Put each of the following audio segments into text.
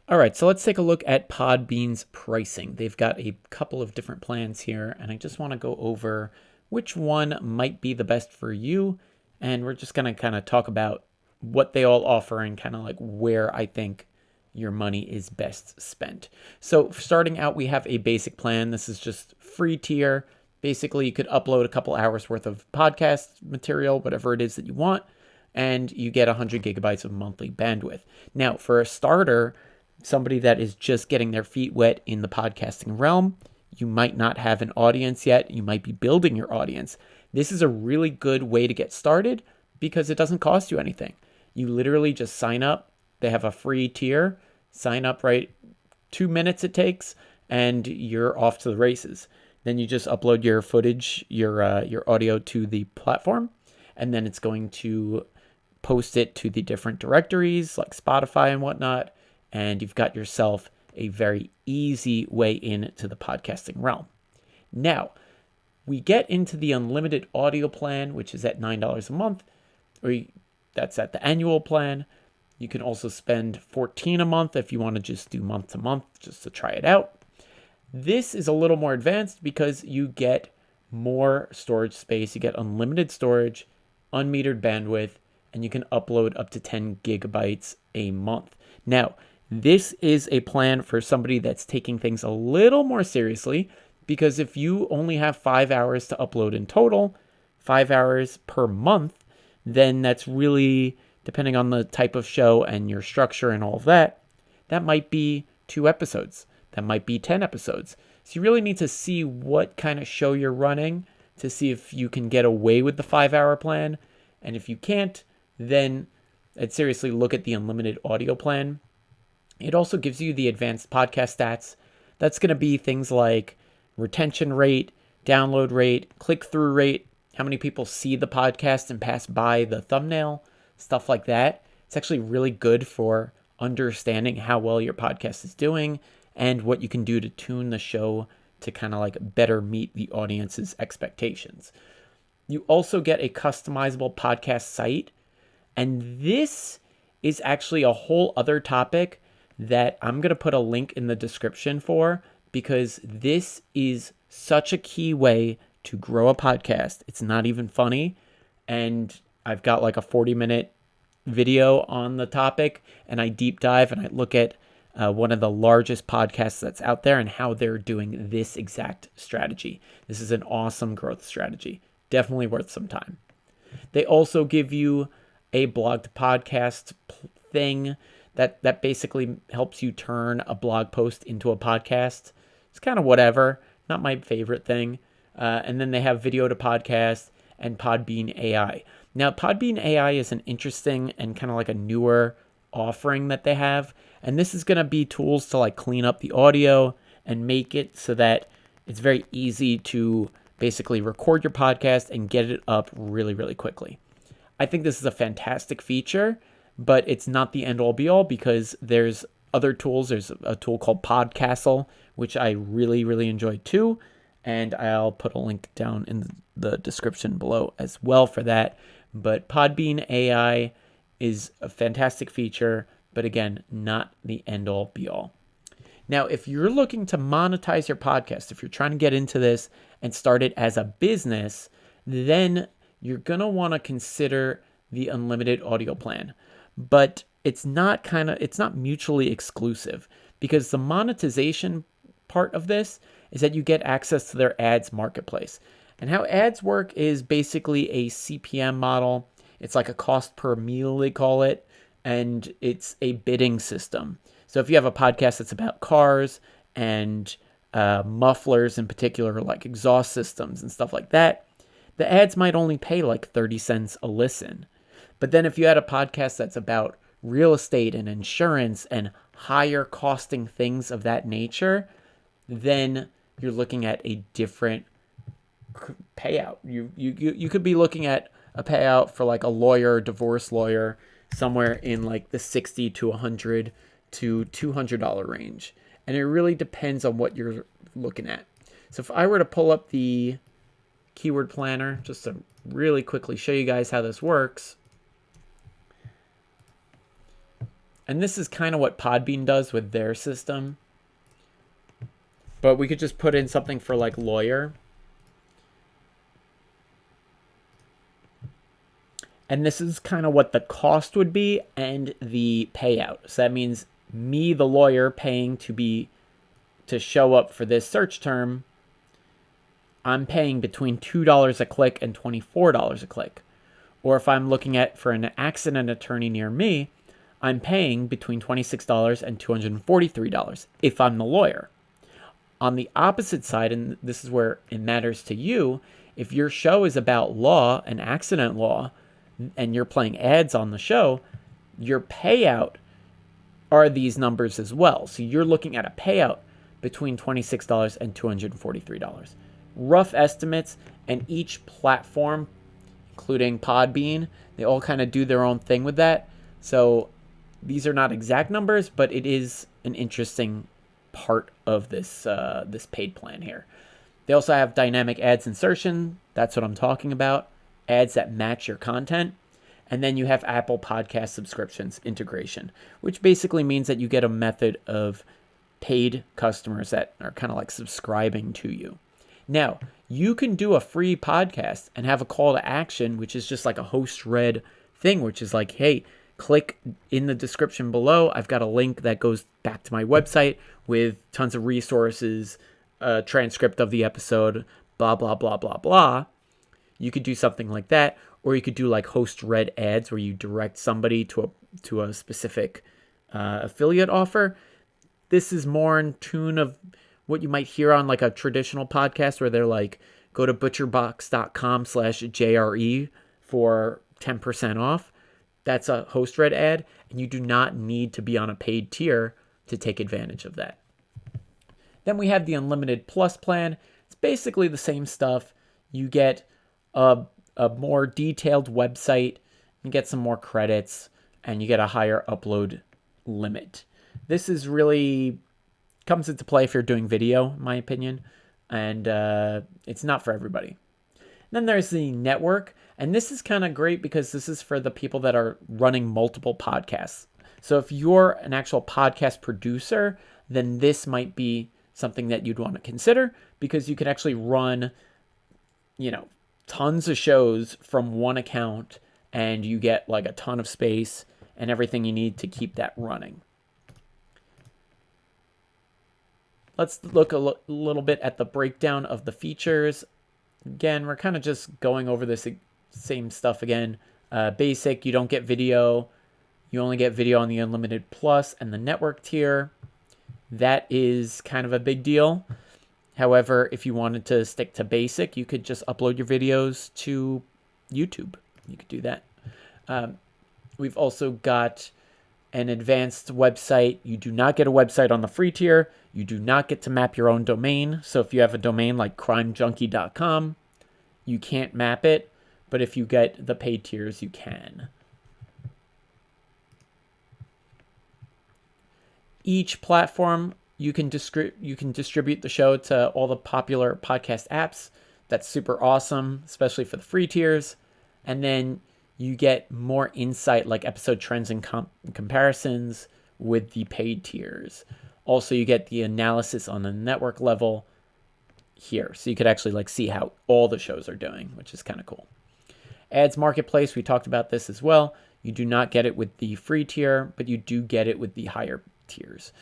All right, so let's take a look at Podbean's pricing. They've got a couple of different plans here, and I just want to go over which one might be the best for you. And we're just going to kind of talk about what they all offer and kind of like where I think your money is best spent. So starting out, we have a basic plan. This is just free tier. Basically, you could upload a couple hours worth of podcast material, whatever it is that you want, and you get 100 gigabytes of monthly bandwidth. Now, for a starter, somebody that is just getting their feet wet in the podcasting realm, you might not have an audience yet. You might be building your audience. This is a really good way to get started because it doesn't cost you anything. You literally just sign up. They have a free tier. Sign up, right? 2 minutes it takes, and you're off to the races. Then you just upload your footage, your audio to the platform, and then it's going to post it to the different directories like Spotify and whatnot, and you've got yourself a very easy way into the podcasting realm. Now, we get into the unlimited audio plan, which is at $9 a month, that's at the annual plan. You can also spend $14 a month if you want to just do month to month, just to try it out. This is a little more advanced because you get more storage space. You get unlimited storage, unmetered bandwidth, and you can upload up to 10 gigabytes a month. Now, this is a plan for somebody that's taking things a little more seriously, because if you only have 5 hours to upload in total, 5 hours per month, then that's really, depending on the type of show and your structure and all of that, that might be 2 episodes. That might be 10 episodes. So you really need to see what kind of show you're running to see if you can get away with the 5-hour plan. And if you can't, then I'd seriously look at the unlimited audio plan. It also gives you the advanced podcast stats. That's going to be things like retention rate, download rate, click-through rate, how many people see the podcast and pass by the thumbnail, stuff like that. It's actually really good for understanding how well your podcast is doing and what you can do to tune the show to kind of like better meet the audience's expectations. You also get a customizable podcast site, and this is actually a whole other topic that I'm going to put a link in the description for, because this is such a key way to grow a podcast. It's not even funny, and I've got like a 40-minute video on the topic, and I deep dive and I look at one of the largest podcasts that's out there and how they're doing this exact strategy. This is an awesome growth strategy. Definitely worth some time. They also give you a blog to podcast thing that basically helps you turn a blog post into a podcast. It's kind of whatever, not my favorite thing. And then they have video to podcast and Podbean AI. Now, Podbean AI is an interesting and kind of like a newer offering that they have. And this is going to be tools to like clean up the audio and make it so that it's very easy to basically record your podcast and get it up really, really quickly. I think this is a fantastic feature, but it's not the end all be all, because there's other tools. There's a tool called Podcastle, which I really, really enjoy too. And I'll put a link down in the description below as well for that. But Podbean AI is a fantastic feature, but again, not the end all be all. Now, if you're looking to monetize your podcast, if you're trying to get into this and start it as a business, then you're going to want to consider the unlimited audio plan. But it's not mutually exclusive, because the monetization part of this is that you get access to their ads marketplace. And how ads work is basically a CPM model. It's like a cost per meal, they call it, and it's a bidding system. So if you have a podcast that's about cars and mufflers in particular, like exhaust systems and stuff like that, the ads might only pay like 30 cents a listen. But then if you had a podcast that's about real estate and insurance and higher costing things of that nature, then you're looking at a different payout. You could be looking at a payout for like a lawyer, divorce lawyer, somewhere in like the $60 to $100 to $200 range. And it really depends on what you're looking at. So if I were to pull up the keyword planner, just to really quickly show you guys how this works. And this is kind of what Podbean does with their system. But we could just put in something for like lawyer. And this is kind of what the cost would be and the payout. So that means me, the lawyer, paying to show up for this search term, I'm paying between $2 a click and $24 a click. Or if I'm looking at for an accident attorney near me, I'm paying between $26 and $243 if I'm the lawyer. On the opposite side, and this is where it matters to you, if your show is about law and accident law, and you're playing ads on the show, your payout are these numbers as well. So you're looking at a payout between $26 and $243. Rough estimates, and each platform, including Podbean, they all kind of do their own thing with that. So these are not exact numbers, but it is an interesting part of this this paid plan here. They also have dynamic ads insertion. That's what I'm talking about. Ads that match your content. And then you have Apple Podcast subscriptions integration, which basically means that you get a method of paid customers that are kind of like subscribing to you. Now, you can do a free podcast and have a call to action, which is just like a host read thing, which is like, hey, click in the description below. I've got a link that goes back to my website with tons of resources, a transcript of the episode, blah, blah, blah, blah, blah. You could do something like that, or you could do like host read ads where you direct somebody to a specific affiliate offer. This is more in tune of what you might hear on like a traditional podcast where they're like, go to butcherbox.com/JRE for 10% off. That's a host read ad, and you do not need to be on a paid tier to take advantage of that. Then we have the Unlimited Plus plan. It's basically the same stuff. You get a more detailed website, you get some more credits, and you get a higher upload limit. This is really comes into play if you're doing video, in my opinion, and it's not for everybody. Then there's the network, and this is kind of great because this is for the people that are running multiple podcasts. So if you're an actual podcast producer, then this might be something that you'd want to consider because you can actually run, tons of shows from one account and you get like a ton of space and everything you need to keep that running. Let's look a little bit at the breakdown of the features. Again, we're kind of just going over this same stuff again. Basic, you don't get video. You only get video on the Unlimited Plus and the network tier. That is kind of a big deal. However, if you wanted to stick to basic, you could just upload your videos to YouTube. You could do that. We've also got an advanced website. You do not get a website on the free tier. You do not get to map your own domain. So if you have a domain like crimejunkie.com, you can't map it. But if you get the paid tiers, you can. Each platform, you can distribute the show to all the popular podcast apps. That's super awesome, especially for the free tiers. And then you get more insight like episode trends and comparisons with the paid tiers. Also, you get the analysis on the network level here. So you could actually like see how all the shows are doing, which is kind of cool. Ads Marketplace, we talked about this as well. You do not get it with the free tier, but you do get it with the higher tiers.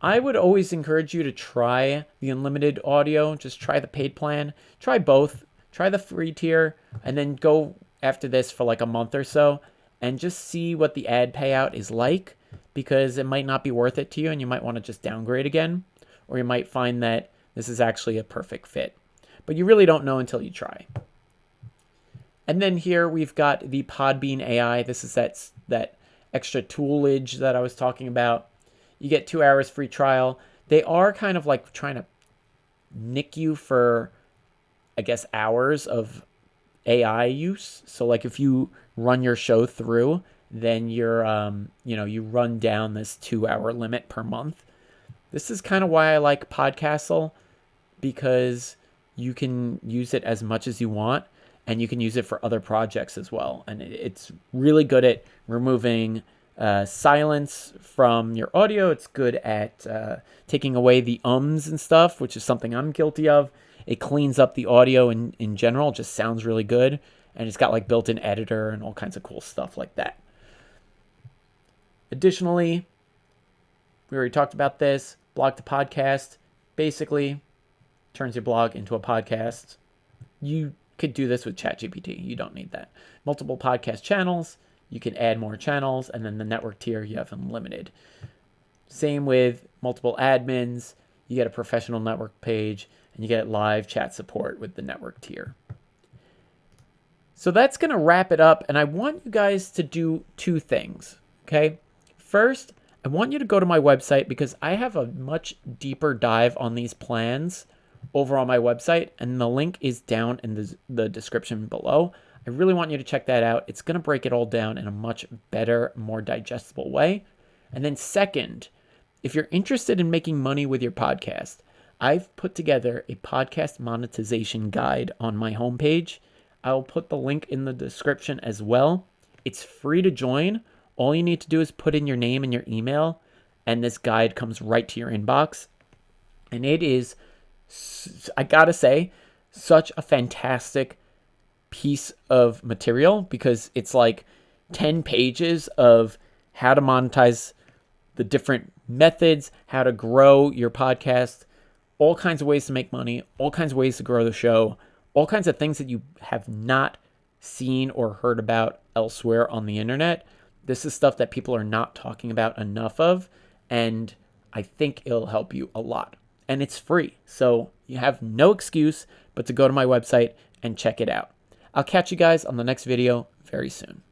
I would always encourage you to try the unlimited audio. Just try the paid plan. Try both. Try the free tier and then go after this for like a month or so and just see what the ad payout is like, because it might not be worth it to you and you might want to just downgrade again, or you might find that this is actually a perfect fit. But you really don't know until you try. And then here we've got the Podbean AI. This is that extra toolage that I was talking about. You get 2 hours free trial. They are kind of like trying to nick you for, I guess, hours of AI use. So like if you run your show through, then you're, you run down this 2-hour limit per month. This is kind of why I like Podcastle, because you can use it as much as you want and you can use it for other projects as well. And it's really good at removing silence from your audio. It's good at taking away the ums and stuff, which is something I'm guilty of. It cleans up the audio in general. It just sounds really good. And it's got like built-in editor and all kinds of cool stuff like that. Additionally, we already talked about this. Blog to podcast basically turns your blog into a podcast. You could do this with ChatGPT. You don't need that. Multiple podcast channels. You can add more channels, and then the network tier, you have unlimited. Same with multiple admins. You get a professional network page, and you get live chat support with the network tier. So that's going to wrap it up, and I want you guys to do two things, okay? First, I want you to go to my website because I have a much deeper dive on these plans over on my website, and the link is down in the description below. I really want you to check that out. It's going to break it all down in a much better, more digestible way. And then second, if you're interested in making money with your podcast, I've put together a podcast monetization guide on my homepage. I'll put the link in the description as well. It's free to join. All you need to do is put in your name and your email, and this guide comes right to your inbox. And it is, I gotta say, such a fantastic piece of material because it's like 10 pages of how to monetize the different methods, how to grow your podcast, all kinds of ways to make money, all kinds of ways to grow the show, all kinds of things that you have not seen or heard about elsewhere on the internet. This is stuff that people are not talking about enough of, and I think it'll help you a lot. And it's free, so you have no excuse but to go to my website and check it out. I'll catch you guys on the next video very soon.